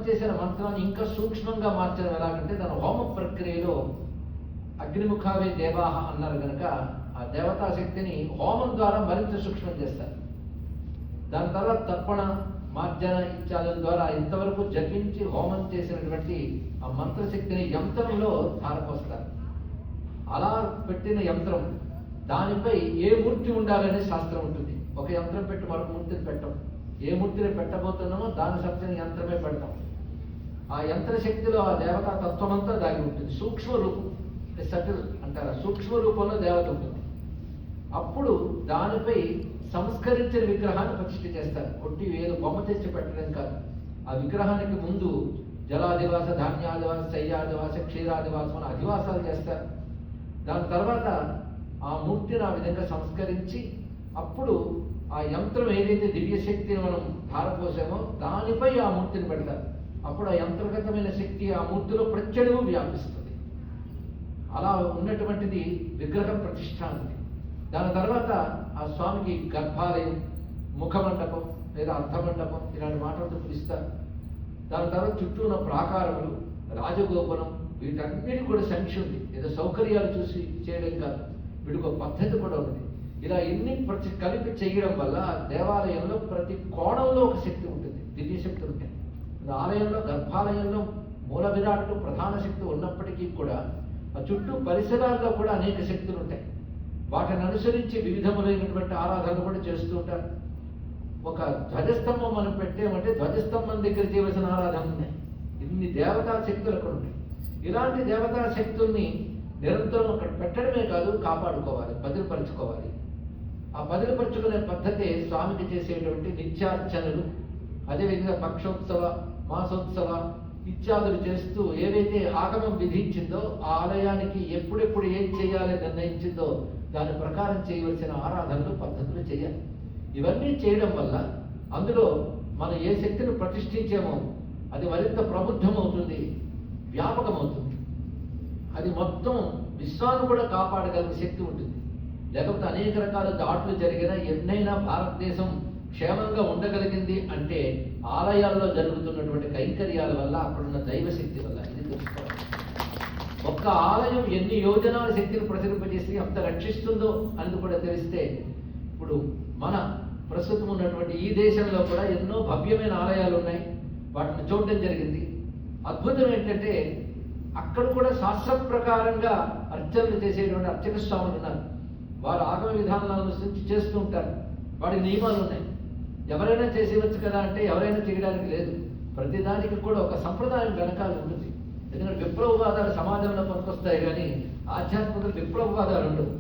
చేసిన మంత్రాన్ని ఇంకా సూక్ష్మంగా మార్చడం ఎలాగంటే దాని హోమ ప్రక్రియలో అగ్నిముఖావే దేవాహ అన్నారు కనుక ఆ దేవతా శక్తిని హోమం ద్వారా మరింత సూక్ష్మం చేస్తారు. దాని తర్వాత తర్పణ, మార్జన ఇత్యాదుల ద్వారా ఇంతవరకు జపించి హోమం చేసినటువంటి ఆ మంత్రశక్తిని యంత్రంలో ధారపోస్తారు. అలా పెట్టిన యంత్రం దానిపై ఏ మూర్తి ఉండాలనే శాస్త్రం ఉంటుంది. ఒక యంత్రం పెట్టి మరొక మూర్తిని పెట్టం. ఏ మూర్తిని పెట్టబోతున్నామో దాని శక్తిని యంత్రమే పెడతాం. ఆ యంత్ర శక్తిలో ఆ దేవతా తత్వం అంతా దాగి ఉంటుంది. సూక్ష్మ రూపం, సటిల్ అంటారు, సూక్ష్మ రూపంలో దేవత ఉంటుంది. అప్పుడు దానిపై సంస్కరించిన విగ్రహాన్ని ప్రతిష్ఠ చేస్తారు. కొట్టి ఏదో బొమ్మ తెచ్చి పెట్టడం కాదు. ఆ విగ్రహానికి ముందు జలాదివాస, ధాన్యాదివాస, శయ్యాదివాస, క్షీరాదివాసం అని అధివాసాలు చేస్తారు. దాని తర్వాత ఆ మూర్తిని ఆ విధంగా సంస్కరించి అప్పుడు ఆ యంత్రం ఏదైతే దివ్యశక్తిని మనం ధారపోసామో దానిపై ఆ మూర్తిని పెడతారు. అప్పుడు ఆ యంత్రగతమైన శక్తి ఆ మూర్తిలో ప్రత్యడుగు వ్యాపిస్తుంది. అలా ఉన్నటువంటిది విగ్రహ ప్రతిష్ఠ ఉంది. దాని తర్వాత ఆ స్వామికి గర్భాలయం, ముఖమండపం లేదా అర్ధమండపం ఇలాంటి మాటలతో పిలుస్తారు. దాని తర్వాత చుట్టూ ఉన్న ప్రాకారములు, రాజగోపురం వీటన్నిటి కూడా సంఖ్య ఉంది. ఏదో సౌకర్యాలు చూసి చేయడం కాదు, వీటికి ఒక పద్ధతి కూడా ఉంది. ఇలా ఎన్ని కలిపి చేయడం వల్ల దేవాలయంలో ప్రతి కోణంలో ఒక శక్తి ఉంటుంది, దివ్య శక్తి ఉంటుంది. ఆలయంలో గర్భాలయంలో మూల విరాట్టు ప్రధాన శక్తి ఉన్నప్పటికీ కూడా ఆ చుట్టూ పరిసరాల్లో కూడా అనేక శక్తులు ఉంటాయి. వాటిని అనుసరించి వివిధములైనటువంటి ఆరాధనలు కూడా చేస్తూ ఉంటారు. ఒక ధ్వజస్తంభం మనం పెట్టామంటే ధ్వజస్తంభం దగ్గర చేయవలసిన ఆరాధన ఉన్నాయి. ఇన్ని దేవతా శక్తులు అక్కడ ఉంటాయి. ఇలాంటి దేవతా శక్తుల్ని నిరంతరం అక్కడ పెట్టడమే కాదు, కాపాడుకోవాలి, బదిలిపరుచుకోవాలి. ఆ బదిలిపరుచుకునే పద్ధతి స్వామికి చేసేటువంటి నిత్యార్చనలు, అదేవిధంగా పక్షోత్సవ, మాసోత్సవ ఇత్యాదులు చేస్తూ ఏవైతే ఆగమం విధించిందో ఆ ఆలయానికి ఎప్పుడెప్పుడు ఏం చేయాలని నిర్ణయించిందో దాని ప్రకారం చేయవలసిన ఆరాధనలు, పద్ధతులు చేయాలి. ఇవన్నీ చేయడం వల్ల అందులో మనం ఏ శక్తిని ప్రతిష్ఠించామో అది మరింత ప్రబుద్ధమవుతుంది, వ్యాపకమవుతుంది. అది మొత్తం విశ్వాన్ని కూడా కాపాడగలిగే శక్తి ఉంటుంది. లేకపోతే అనేక రకాల దాడులు జరిగినా ఎన్నైనా భారతదేశం క్షేమంగా ఉండగలిగింది అంటే ఆలయాల్లో జరుగుతున్నటువంటి కైంకర్యాల వల్ల, అక్కడున్న దైవశక్తి వల్ల. ఇది తెలుసుకోవాలి. ఒక్క ఆలయం ఎన్ని యోజనాల శక్తిని ప్రసరింపజేసి అంత రక్షిస్తుందో అనేది కూడా తెలిస్తే, ఇప్పుడు మన ప్రస్తుతం ఉన్నటువంటి ఈ దేశంలో కూడా ఎన్నో భవ్యమైన ఆలయాలు ఉన్నాయి. వాటిని చూడడం జరిగింది. అద్భుతం ఏంటంటే అక్కడ కూడా శాస్త్ర ప్రకారంగా అర్చనలు చేసేటువంటి అర్చక స్వాములు ఉన్నారు. వారు ఆగమ విధానాలను అనుసరించి చేస్తూ ఉంటారు. వాడి నియమాలు ఉన్నాయి. ఎవరైనా చేసేవచ్చు కదా అంటే ఎవరైనా చేయడానికి లేదు. ప్రతిదానికి కూడా ఒక సంప్రదాయం వెనకాల ఉంటుంది. ఎందుకంటే విప్లవవాదాలు సమాజంలో పనికొస్తాయి కానీ ఆధ్యాత్మిక విప్లవవాదాలు ఉండవు.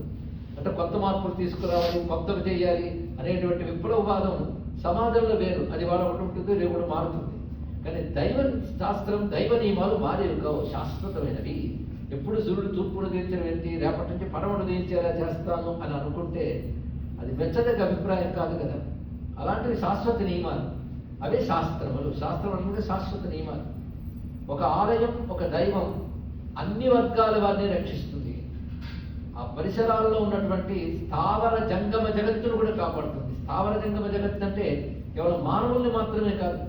అంటే కొత్త మార్పులు తీసుకురావాలి, కొత్తవి చేయాలి అనేటువంటి విప్లవవాదం సమాజంలో వేరు. అది వాళ్ళ ఒకటి ఉంటుంది, రేపు మారుతుంది. కానీ దైవ శాస్త్రం, దైవ నియమాలు మారేవి కావు, శాశ్వతమైనవి. ఎప్పుడు సూర్యుడు తూర్పును తీర్చడం ఏంటి, రేపటి నుంచి పడమను తీర్చేలా చేస్తాను అని అనుకుంటే అది మెచ్చదగ్గ అభిప్రాయం కాదు కదా. అలాంటివి శాశ్వత నియమాలు, అవే శాస్త్రములు. శాస్త్రం అంటే శాశ్వత నియమాలు. ఒక ఆలయం, ఒక దైవం అన్ని వర్గాల వారిని రక్షిస్తుంది. ఆ పరిసరాల్లో ఉన్నటువంటి స్థావర జంగమ జగత్తును కూడా కాపాడుతుంది. స్థావర జంగమ జగత్తు అంటే కేవలం మానవుల్ని మాత్రమే కాదు,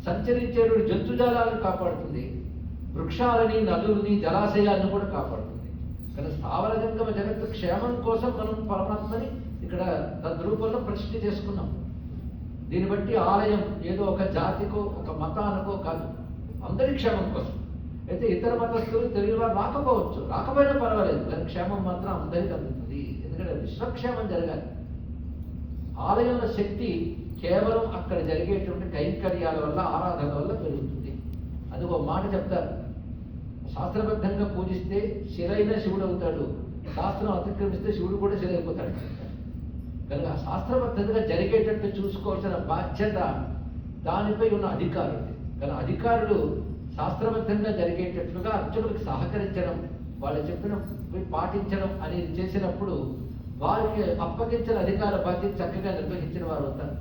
సంచరించేటువంటి జంతుజాలాలను కాపాడుతుంది. వృక్షాలని, నదుల్ని, జలాశయాలను కూడా కాపాడుతుంది. కానీ స్థావర జంగమ జగత్తు క్షేమం కోసం మనం పరమాత్మని ఇక్కడ తద్రూపంలో ప్రతిష్ఠ చేసుకున్నాం. దీన్ని బట్టి ఆలయం ఏదో ఒక జాతికో ఒక మతానికో కాదు, అందరి క్షేమం కోసం. అయితే ఇతర మతస్థులు తెలియని వారు రాకపోవచ్చు, రాకపోయినా పర్వాలేదు, కానీ క్షేమం మాత్రం అందరికీ అందుతుంది. ఎందుకంటే విశ్వక్షేమం జరగాలి. ఆలయంలో శక్తి కేవలం అక్కడ జరిగేటువంటి కైంకర్యాల వల్ల, ఆరాధన వల్ల పెరుగుతుంది. అది ఒక మాట చెప్తారు, శాస్త్రబద్ధంగా పూజిస్తే శిలైన శివుడు అవుతాడు, శాస్త్రం అతిక్రమిస్తే శివుడు కూడా శిలైపోతాడు. కనుక శాస్త్రబద్ధంగా జరిగేటట్టు చూసుకోవాల్సిన బాధ్యత దానిపై ఉన్న అధికారులు. కానీ అధికారులు శాస్త్రబద్ధంగా జరిగేటట్లుగా అర్చకులకు సహకరించడం, వాళ్ళు చెప్పిన పాటించడం అనేది చేసినప్పుడు వారికి అప్పగించిన అధికార బాధ్యత చక్కగా నిర్వహించిన వారు అవుతారు.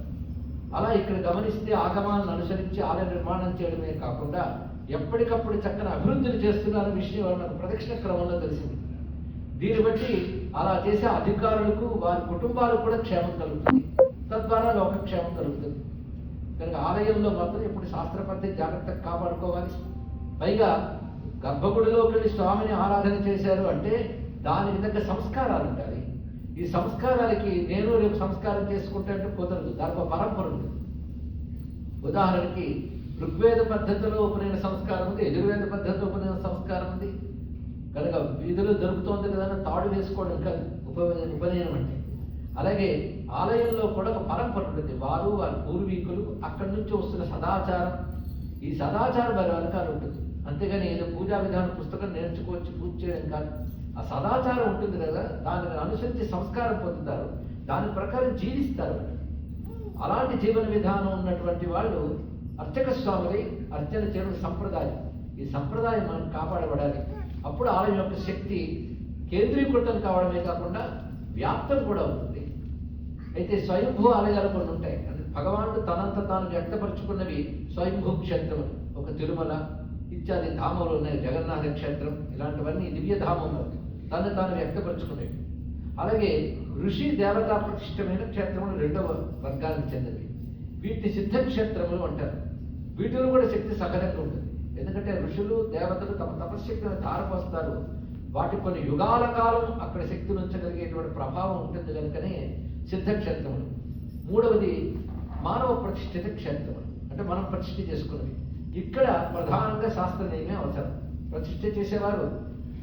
అలా ఇక్కడ గమనిస్తే ఆగమాలను అనుసరించి ఆలయ నిర్మాణం చేయడమే కాకుండా ఎప్పటికప్పుడు చక్కని అభివృద్ధిని చేస్తున్న విషయం నాకు ప్రదక్షిణ క్రమంలో తెలిసింది. దీన్ని బట్టి అలా చేసే అధికారులకు, వారి కుటుంబాలకు కూడా క్షేమం కలుగుతుంది. తద్వారా లోకక్షేమం కలుగుతుంది. కనుక ఆలయంలో మాత్రం ఇప్పుడు శాస్త్ర పద్ధతి జాగ్రత్తగా కాపాడుకోవాలి. పైగా గర్భగుడిలోకి వెళ్ళి స్వామిని ఆరాధన చేశారు అంటే దానికి తగ్గ సంస్కారాలు ఉండాలి. ఈ సంస్కారాలకి నేను రేపు సంస్కారం చేసుకుంటే అంటే కుదరదు, దానికి ఒక పరంపర ఉంటుంది. ఉదాహరణకి ఋగ్వేద పద్ధతిలో ఉపనయన సంస్కారం ఉంది, యజుర్వేద పద్ధతిలో ఉపనయన సంస్కారం ఉంది. కనుక వీధిలో దొరుకుతోంది కదా తాడు వేసుకోవడం కాదు ఉపనయనం అంటే. అలాగే ఆలయంలో కూడా ఒక పరంపర ఉంటుంది. వారు వారి పూర్వీకులు అక్కడి నుంచి వస్తున్న సదాచారం, ఈ సదాచారం వారి వెనకాల ఉంటుంది. అంతేగాని ఏదో పూజా విధానం పుస్తకం నేర్చుకోవచ్చు పూజ చేయడం కాదు. ఆ సదాచారం ఉంటుంది కదా, దానిని అనుసరించి సంస్కారం పొందుతారు, దాని ప్రకారం జీవిస్తారు. అలాంటి జీవన విధానం ఉన్నటువంటి వాళ్ళు అర్చక స్వాములై అర్చన చేయడం సంప్రదాయం. ఈ సంప్రదాయం మనం కాపాడబడాలి. అప్పుడు ఆలయం యొక్క శక్తి కేంద్రీకృతం కావడమే కాకుండా వ్యాప్తం కూడా ఉంటుంది. అయితే స్వయంభూ ఆలయాలు కొన్ని ఉంటాయి. అంటే భగవానుడు తనంత తాను వ్యక్తపరుచుకున్నవి స్వయంభూ క్షేత్రం, ఒక తిరుమల ఇత్యాది ధామాలు ఉన్నాయి, జగన్నాథ క్షేత్రం, ఇలాంటివన్నీ దివ్య ధామములు తను తాను వ్యక్తపరుచుకునేవి. అలాగే ఋషి దేవతా ప్రతిష్టమైన క్షేత్రములు రెండవ వర్గానికి చెందినవి. వీటిని సిద్ధ క్షేత్రములు అంటారు. వీటిలో కూడా శక్తి సహజంగా ఉంటుంది. ఎందుకంటే ఋషులు దేవతలు తమ తపశక్తిని ధారపోస్తారు. వాటి కొన్ని యుగాల కాలం అక్కడ శక్తిని ఉంచగలిగేటువంటి ప్రభావం ఉంటుంది కనుకనే సిద్ధక్షేత్రములు. మూడవది మానవ ప్రతిష్ఠిత క్షేత్రములు, అంటే మనం ప్రతిష్ఠ చేసుకున్నవి. ఇక్కడ ప్రధానంగా శాస్త్ర నియమే అవసరం. ప్రతిష్ఠ చేసేవారు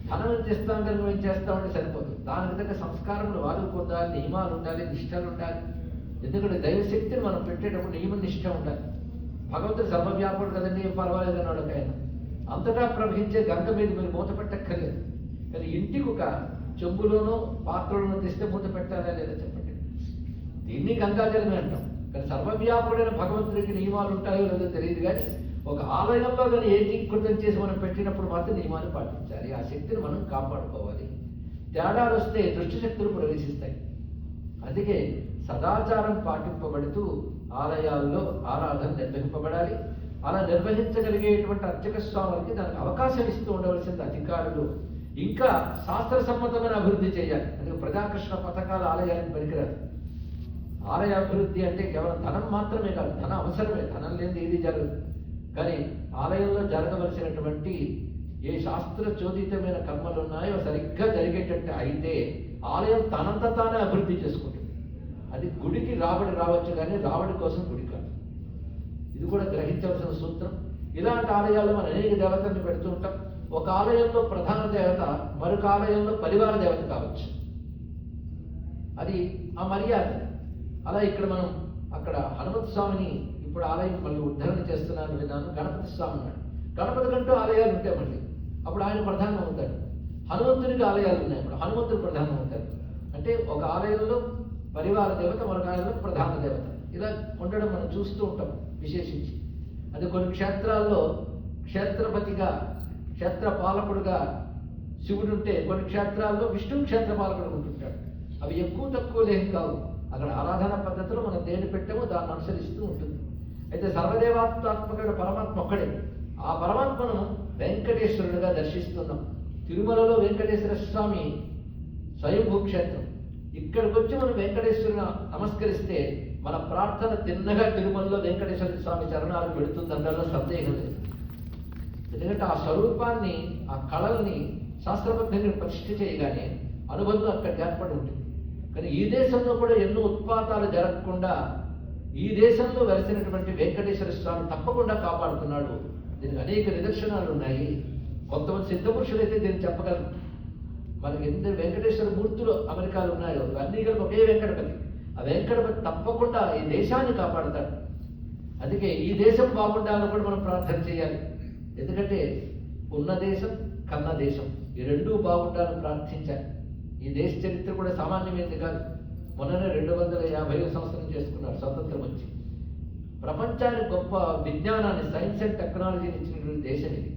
ధనం చేస్తాం కనుక మేము చేస్తామంటే సరిపోతుంది. దానికి తగ్గ సంస్కారములు వారు పొందాలి, నియమాలు ఉండాలి, నిష్టలు ఉండాలి. ఎందుకంటే దైవశక్తిని మనం పెట్టేటప్పుడు నియమ నిష్ట ఉండాలి. భగవంతుడు సర్వవ్యాపుడు కదండి, ఏం పర్వాలేదు అన్నాడు ఒక ఆయన. అంతటా ప్రవహించే గంగ మీద మీరు మూత పెట్టక్కర్లేదు, కానీ ఇంటికి ఒక చెంబులోనో పాత్రలోనో తెస్తే మూత పెట్టాలా లేదా చెప్పండి. దీన్ని గంగాజలమే అంటాం. కానీ సర్వవ్యాపుడైన భగవంతుడికి నియమాలు ఉంటాయో లేదో తెలియదు. కానీ ఒక ఆలయంలో కానీ ఏకీకృతం చేసి మనం పెట్టినప్పుడు మాత్రం నియమాలు పాటించాలి. ఆ శక్తిని మనం కాపాడుకోవాలి. తేడాలు వస్తే దుష్ట శక్తులు ప్రవేశిస్తాయి. అందుకే సదాచారం పాటింపబడుతూ ఆలయాల్లో ఆరాధన నిర్వహింపబడాలి. అలా నిర్వహించగలిగేటువంటి అర్చక స్వాములకి దానికి అవకాశం ఇస్తూ ఉండవలసింది అధికారులు. ఇంకా శాస్త్ర సమ్మతమైన అభివృద్ధి చేయాలి. అందుకే ప్రజాకృష్ణ పథకాలు ఆలయానికి పనికిరాదు. ఆలయ అభివృద్ధి అంటే కేవలం ధనం మాత్రమే కాదు, ధనం అవసరమే, ధనం లేని ఏది జరగదు. కానీ ఆలయంలో జరగవలసినటువంటి ఏ శాస్త్ర చోదితమైన కర్మలు ఉన్నాయో సరిగ్గా జరిగేటట్టు అయితే ఆలయం తనంత తానే అభివృద్ధి చేసుకుంటుంది. అది గుడికి రాబడి రావచ్చు కానీ రాబడి కోసం గుడి కాదు. ఇది కూడా గ్రహించవలసిన సూత్రం. ఇలాంటి ఆలయాల్లో మనం అనేక దేవతల్ని పెడుతూ ఉంటాం. ఒక ఆలయంలో ప్రధాన దేవత మరొక ఆలయంలో పరివార దేవత కావచ్చు. అది ఆ మర్యాద. అలా ఇక్కడ మనం అక్కడ హనుమత్ స్వామిని ఇప్పుడు ఆలయం మళ్ళీ ఉద్ధరణ చేస్తున్నాను విన్నాను. గణపతి స్వామి ఉన్నాడు. గణపతి కంటూ ఆలయాలు ఉంటాయి. మళ్ళీ అప్పుడు ఆయన ప్రధానం అవుతాడు. హనుమంతునికి ఆలయాలు ఉన్నాయి, అప్పుడు హనుమంతుడు ప్రధానం అవుతాడు. అంటే ఒక ఆలయంలో పరివార దేవత, మరొక ఆలయంలో ప్రధాన దేవత ఇలా ఉండడం మనం చూస్తూ ఉంటాం విశేషించి. అది కొన్ని క్షేత్రాల్లో క్షేత్రపతిగా, క్షేత్ర పాలకుడుగా శివుడు ఉంటే కొన్ని క్షేత్రాల్లో విష్ణు క్షేత్ర పాలకుడు ఉంటుంటాడు. అవి ఎక్కువ తక్కువ లేని కావు. అక్కడ ఆరాధన పద్ధతిలో మనం దేని పెట్టామో దాన్ని అనుసరిస్తూ ఉంటుంది. అయితే సర్వదేవాత్మాత్మకుడు పరమాత్మ ఒక్కడే. ఆ పరమాత్మను వెంకటేశ్వరుడుగా దర్శిస్తున్నాం. తిరుమలలో వెంకటేశ్వర స్వామి స్వయంభూ క్షేత్రం. ఇక్కడికి వచ్చి మనం వెంకటేశ్వరుని నమస్కరిస్తే మన ప్రార్థన తిన్నగా తిరుమలలో వెంకటేశ్వర స్వామి చరణాలు పెడుతుందనడంలో సందేహం లేదు. ఎందుకంటే ఆ స్వరూపాన్ని, ఆ కళల్ని శాస్త్రబద్ధంగా ప్రతిష్ఠ చేయగానే అనుబంధం అక్కడ ఏర్పడి ఉంటుంది. కానీ ఈ దేశంలో కూడా ఎన్నో ఉత్పాతాలు జరగకుండా ఈ దేశంలో వెలిసినటువంటి వెంకటేశ్వర స్వామి తప్పకుండా కాపాడుతున్నాడు. దీనికి అనేక నిదర్శనాలు ఉన్నాయి. కొంతమంది సిద్ధపురుషులైతే దీన్ని చెప్పగలరు. మనకి ఎంత వెంకటేశ్వర మూర్తులు అమెరికాలో ఉన్నాయో అన్నీ కలిపి ఒకే వెంకటపతి. ఆ వెంకటపతి తప్పకుండా ఈ దేశాన్ని కాపాడతాడు. అందుకే ఈ దేశం బాగుండాలని కూడా మనం ప్రార్థన చేయాలి. ఎందుకంటే ఉన్న దేశం, కన్న దేశం, ఈ రెండూ బాగుండాలని ప్రార్థించాలి. ఈ దేశ చరిత్ర కూడా సామాన్యమైనది కాదు. మొన్ననే 250వ సంవత్సరం చేసుకున్నారు స్వతంత్రం వచ్చి. ప్రపంచానికి గొప్ప విజ్ఞానాన్ని, సైన్స్ అండ్ టెక్నాలజీని ఇచ్చినటువంటి దేశం ఇది.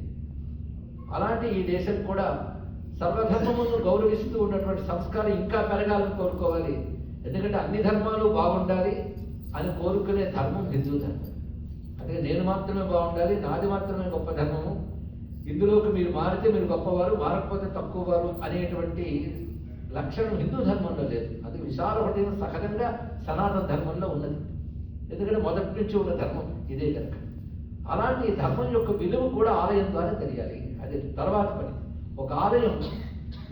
అలాంటి ఈ దేశం కూడా సర్వధర్మములను గౌరవిస్తూ ఉన్నటువంటి సంస్కారం ఇంకా పెరగాలని కోరుకోవాలి. ఎందుకంటే అన్ని ధర్మాలు బాగుండాలి అని కోరుకునే ధర్మం హిందూ ధర్మం. అందుకే నేను మాత్రమే బాగుండాలి, నాది మాత్రమే గొప్ప ధర్మము, ఇందులోకి మీరు మారితే మీరు గొప్పవారు, మారకపోతే తక్కువవారు అనేటువంటి లక్షణం హిందూ ధర్మంలో లేదు. అది విశాల హృదయం సహజంగా సనాతన ధర్మంలో ఉన్నది. ఎందుకంటే మొదటి నుంచి ఉన్న ధర్మం ఇదే కనుక. అలాంటి ధర్మం యొక్క విలువ కూడా ఆలయం ద్వారా తెలియాలి. అది తర్వాత పని. ఒక ఆలయం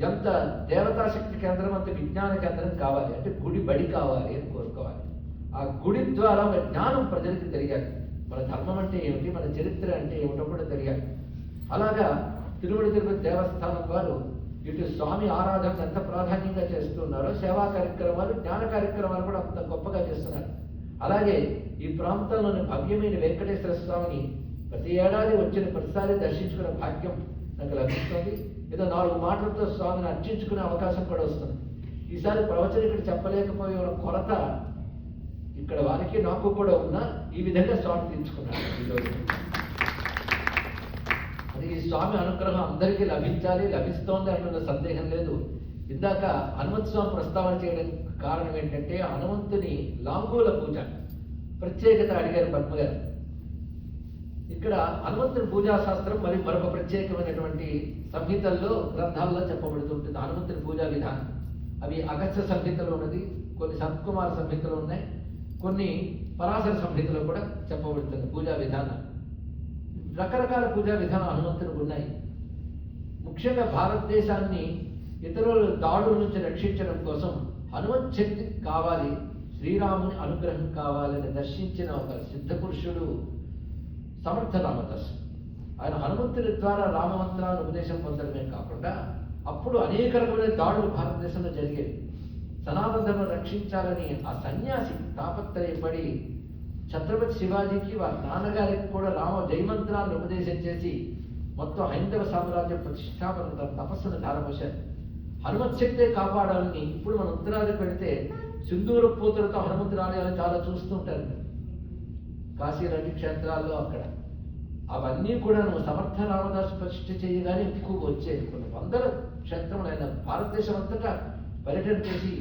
ఎంత దేవతాశక్తి కేంద్రం అంత విజ్ఞాన కేంద్రం కావాలి అంటే గుడి బడి కావాలి అని కోరుకోవాలి. ఆ గుడి ద్వారా ఒక జ్ఞానం ప్రజలకు తెలియాలి. మన ధర్మం అంటే ఏమిటి, మన చరిత్ర అంటే ఏమిటో కూడా తెలియాలి. అలాగా తిరుమల తిరుపతి దేవస్థానం వారు ఇటు స్వామి ఆరాధన ఎంత ప్రాధాన్యంగా చేస్తున్నారో సేవా కార్యక్రమాలు, జ్ఞాన కార్యక్రమాలు కూడా అంత గొప్పగా చేస్తున్నారు. అలాగే ఈ ప్రాంతంలోని భవ్యమైన వెంకటేశ్వర స్వామిని ప్రతి ఏడాది వచ్చిన ప్రతిసారి దర్శించుకునే భాగ్యం నాకు లభిస్తుంది. ఏదో 4 మాటలతో స్వామిని అర్చించుకునే అవకాశం కూడా వస్తుంది. ఈసారి ప్రవచనం ఇక్కడ చెప్పలేకపోయే కొరత ఇక్కడ వారికి నాకు కూడా ఉన్న ఈ విధంగా స్వామి తీర్చుకున్నారు ఈరోజు. అది ఈ స్వామి అనుగ్రహం అందరికీ లభించాలి, లభిస్తోంది అంటున్న సందేహం లేదు. ఇందాక హనుమంత స్వామి ప్రస్తావన చేయడానికి కారణం ఏంటంటే హనుమంతుని లాంగూల పూజ ప్రత్యేకత అడిగారు పద్మగారు. ఇక్కడ హనుమంతుని పూజా శాస్త్రం మరి మరొక ప్రత్యేకమైనటువంటి సంహితల్లో గ్రంథాల్లో చెప్పబడుతుంటుంది హనుమంతుని పూజా విధానం. అవి అగస్త్య సంహితలో ఉన్నది, కొన్ని సత్కుమార సంహితలు ఉన్నాయి, కొన్ని పరాశర సంహితలో కూడా చెప్పబడుతుంది పూజా విధానం. రకరకాల పూజా విధానం హనుమంతునికి ఉన్నాయి. ముఖ్యంగా భారతదేశాన్ని ఇతరుల దాడుల నుంచి రక్షించడం కోసం హనుమంత్ శక్తి కావాలి, శ్రీరాముని అనుగ్రహం కావాలని దర్శించిన ఒక సిద్ధ పురుషుడు సమర్థ రామదాసు. ఆయన హనుమంతుని ద్వారా రామమంత్రాన్ని ఉపదేశం పొందడమే కాకుండా అప్పుడు అనేక రకమైన దాడులు భారతదేశంలో జరిగేవి. సనాతన ధర్మం రక్షించాలని ఆ సన్యాసి తాపత్రయపడి ఛత్రపతి శివాజీకి వారి నాన్నగారికి కూడా రామ జయమంత్రాన్ని ఉపదేశం చేసి మొత్తం హైందవ సామ్రాజ్య ప్రతిష్టాపన తపస్సును ధారపోశారు. హనుమత్ శక్తే కాపాడాలని ఇప్పుడు మన ఉత్తరాది పెడితే సింధూర పూతలతో హనుమంతుడి ఆలయాలు చాలా చూస్తుంటారు. కాశీ లాంటి క్షేత్రాల్లో అక్కడ అవన్నీ కూడా సమర్థ రామదాసు ప్రతిష్ఠ చేయగానే ఎక్కువ వచ్చేది. కొన్ని వందల క్షేత్రములు ఆయన భారతదేశం అంతటా పర్యటన చేసి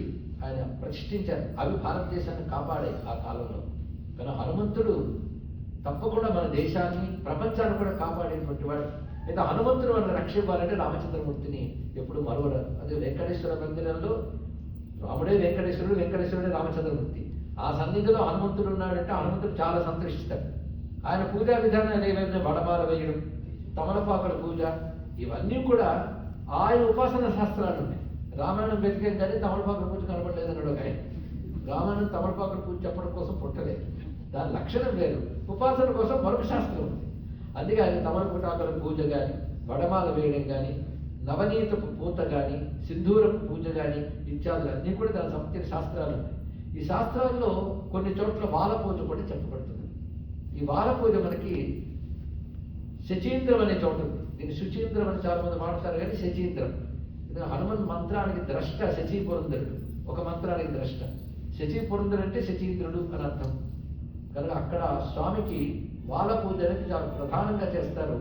ఆయన ప్రతిష్ఠించారు. అవి భారతదేశాన్ని కాపాడాయి ఆ కాలంలో. కానీ హనుమంతుడు తప్పకుండా మన దేశాన్ని, ప్రపంచాన్ని కూడా కాపాడేటువంటి వాడు. లేదా హనుమంతుడు మన రక్షివ్వాలంటే రామచంద్రమూర్తిని ఎప్పుడు మరువరారు. అదే వెంకటేశ్వర మందిరంలో రాముడే వెంకటేశ్వరుడు, వెంకటేశ్వరుడే రామచంద్రమూర్తి. ఆ సన్నిధిలో హనుమంతుడు ఉన్నాడంటే హనుమంతుడు చాలా సంతోషిస్తాడు. ఆయన పూజా విధానాలు ఏవైతే వడమాల వేయడం, తమలపాకుల పూజ, ఇవన్నీ కూడా ఆయన ఉపాసన శాస్త్రాలు ఉన్నాయి. రామాయణం వెతికేం కానీ తమలపాకుల పూజ కనబడలేదు అన్నాడు ఒక ఆయన. రామాయణం తమలపాకుల పూజ చెప్పడం కోసం పుట్టలేదు, దాని లక్షణం వేరు. ఉపాసన కోసం మరొక శాస్త్రం ఉంది. అందుకే ఆయన తమలపాకుల పూజ కానీ, వడమాల వేయడం కానీ, నవనీతపు పూత కానీ, సింధూరపు పూజ కానీ ఇత్యాదులు అన్నీ కూడా దాని సంబంధించిన శాస్త్రాలు ఉన్నాయి. ఈ శాస్త్రాల్లో కొన్ని చోట్ల వాల పూజ కూడా చెప్పబడుతుంది. ఈ వాల పూజ మనకి శచీంద్రం అనే చోట ఉంది. దీన్ని శుచీంద్రం అని చాలా మంది మాట్లాడతారు కానీ శచీంద్రం. హనుమన్ మంత్రానికి ద్రష్ట శచీ పురంధరుడు, ఒక మంత్రానికి ద్రష్ట. శచీ పురంధరుడు అంటే శచీంద్రుడు అని అర్థం. కనుక అక్కడ స్వామికి వాల పూజ అనేది చాలా ప్రధానంగా చేస్తారు.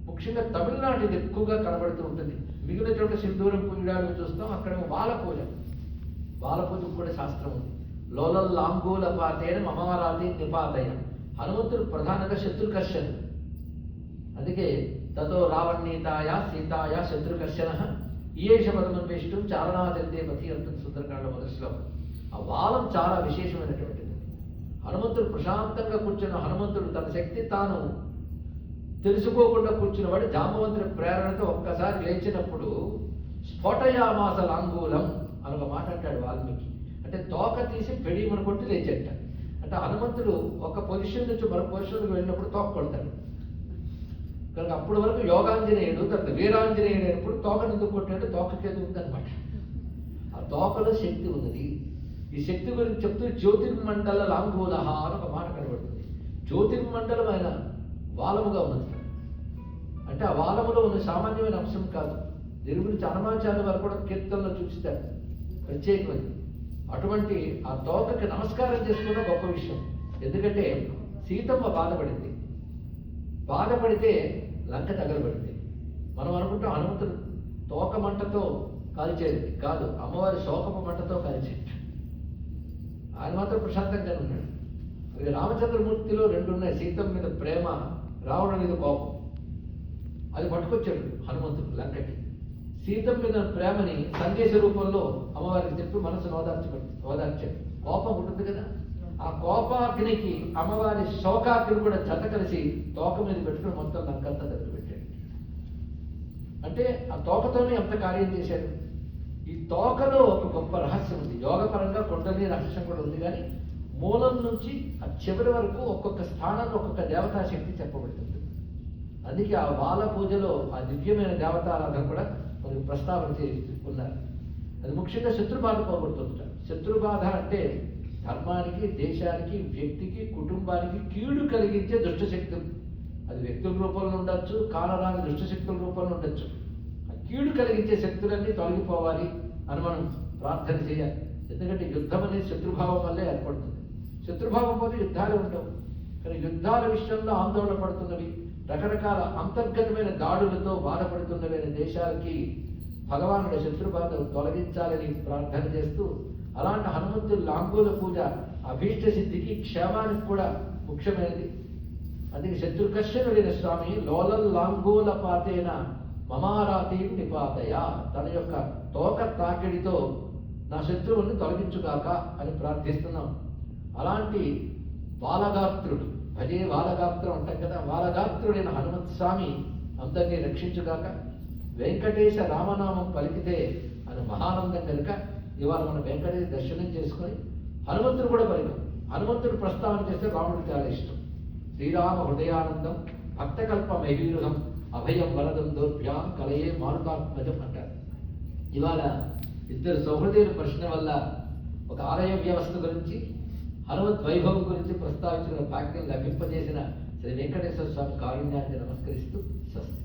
ముఖ్యంగా తమిళనాడు ఇది ఎక్కువగా కనబడుతూ ఉంటుంది. మిగిలిన చోట సింధూరం పూజలు చూస్తాం, అక్కడ వాల పూజ. వాల పూజకు కూడా శాస్త్రం ఉంది. లోలల్లాంగూల పాతేన మమవరాతి నిపాతయ. హనుమంతుడు ప్రధానంగా శత్రుకర్షణ. అందుకే తతో రావణీతాయ సీతాయ శత్రుకర్షణ ఈయేష పదమన్వేష్టం చారణాచందే పతి అంటుంది సుందరకాండ మొదటి శ్లోకం. ఆ వాలం చాలా విశేషమైనటువంటిది. హనుమంతుడు ప్రశాంతంగా కూర్చున్న హనుమంతుడు తన శక్తి తాను తెలుసుకోకుండా కూర్చున్నవాడు జాంబవంతుడి ప్రేరణతో ఒక్కసారి లేచినప్పుడు స్ఫోటయామాస లాంగూలం అని ఒక మాట అంటాడు వాల్మీకి. అంటే తోక తీసి పెడీమని కొట్టి లేచేట. అంటే హనుమంతుడు ఒక పొజిషన్ నుంచి మరొక పొజిషన్కి వెళ్ళినప్పుడు తోక కొడతాడు. కనుక అప్పటి వరకు యోగాంజనేయుడు, తర్వాత వీరాంజనేయుడు అయినప్పుడు తోకను ఎందుకు కొట్టాడు? తోకకేది ఉందన్నమాట. ఆ తోకలో శక్తి ఉన్నది. ఈ శక్తి గురించి చెప్తూ జ్యోతిర్మండల లాంగూలహ అని ఒక మాట కనబడుతుంది. జ్యోతిర్మండలం ఆయన వాలముగా ఉన్నది. అంటే ఆ వాలములో ఉన్న సామాన్యమైన అంశం కాదు. దీని గురించి హనుమాచార్య వారు కూడా కీర్తనలో చూపిస్తారు ప్రత్యేకమైనది. అటువంటి ఆ తోకకి నమస్కారం చేసుకున్న గొప్ప విషయం. ఎందుకంటే సీతమ్మ బాధపడింది. బాధపడితే లంక తగలబడింది. మనం అనుకుంటాం హనుమంతుడు తోక మంటతో కాల్చేది కాదు, అమ్మవారి శోకపు మంటతో కాల్చేది. ఆయన మాత్రం ప్రశాంతంగానే ఉన్నాడు. అది రామచంద్రమూర్తిలో 2 ఉన్నాయి. సీతమ్మ మీద ప్రేమ, రావణుడి మీద కోపం. అది పట్టుకొచ్చాడు హనుమంతుడు లంకకి. సీతమ్మ మీద ప్రేమని సందేశ రూపంలో అమ్మవారికి చెప్పి మనసును ఓదార్చాడు. కోపం ఉంటుంది కదా, ఆ కోపాగ్నికి అమ్మవారి శోకాగ్ని కూడా జత కలిసి తోక మీద పెట్టుకుని మొత్తం లంకంతా దగ్గర పెట్టాడు. అంటే ఆ తోకతోనే ఎంత కార్యం చేశాడు. ఈ తోకలో ఒక గొప్ప రహస్యం ఉంది. యోగపరంగా కొండలి రహస్యం కూడా ఉంది, కానీ మూలం నుంచి ఆ చివరి వరకు ఒక్కొక్క స్థానంలో ఒక్కొక్క దేవతా శక్తి చెప్పబడుతుంది. అందుకే ఆ బాల పూజలో ఆ దివ్యమైన దేవతారాధన కూడా మనకు ప్రస్తావన ఉన్నారు. అది ముఖ్యంగా శత్రుబాధ పోగొడుతుంటారు. శత్రుబాధ అంటే ధర్మానికి, దేశానికి, వ్యక్తికి, కుటుంబానికి కీడు కలిగించే దుష్టశక్తులు. అది వ్యక్తుల రూపంలో ఉండొచ్చు, కాలరాని దుష్టశక్తుల రూపంలో ఉండొచ్చు. ఆ కీడు కలిగించే శక్తులన్నీ తొలగిపోవాలి అని మనం ప్రార్థన చేయాలి. ఎందుకంటే యుద్ధం అనేది శత్రుభావం వల్లే ఏర్పడుతుంది. శత్రుభావం పోతే యుద్ధాలు ఉండవు. కానీ యుద్ధాల విషయంలో ఆందోళన పడుతున్నవి, రకరకాల అంతర్గతమైన దాడులతో బాధపడుతున్నవైన దేశాలకి భగవానుడు శత్రుబాధను తొలగించాలని ప్రార్థన చేస్తూ, అలాంటి హనుమంతుడి లాంగూల పూజ అభీష్ట సిద్ధికి, క్షేమానికి కూడా ముఖ్యమైనది. అందుకే శత్రుకర్షణుడైన స్వామి లోలల్ లాంగూల పాతేన మమారాతి నిపాతయ, తన యొక్క తోక తాకిడితో నా శత్రువుల్ని తొలగించుగాక అని ప్రార్థిస్తున్నాం. అలాంటి బాలగాత్రుడు, భజే బాలగాత్రం అంటాం కదా, బాలగాత్రుడైన హనుమంత్ స్వామి అందరినీ రక్షించుగాక. వెంకటేశ రామనామం పలికితే అని మహానందం కనుక ఇవాళ మనం వెంకటేశ దర్శనం చేసుకొని హనుమంతుడు కూడా పలికం. హనుమంతుడు ప్రస్తావన చేస్తే రాముడికి చాలా ఇష్టం. శ్రీరామ హృదయానందం భక్తకల్ప మహీరుహం అభయం వరదం దౌర్భ్యాం కలయే మారుతాత్మజం అంటారు. ఇవాళ ఇద్దరు సౌహృదయుల ప్రశ్న వల్ల ఒక ఆలయ వ్యవస్థ గురించి, హనుమత్ వైభవం గురించి ప్రస్తావించిన భాగ్యం లభింపజేసిన శ్రీ వెంకటేశ్వర స్వామి కారుణ్యాన్ని నమస్కరిస్తూ స్వస్తి.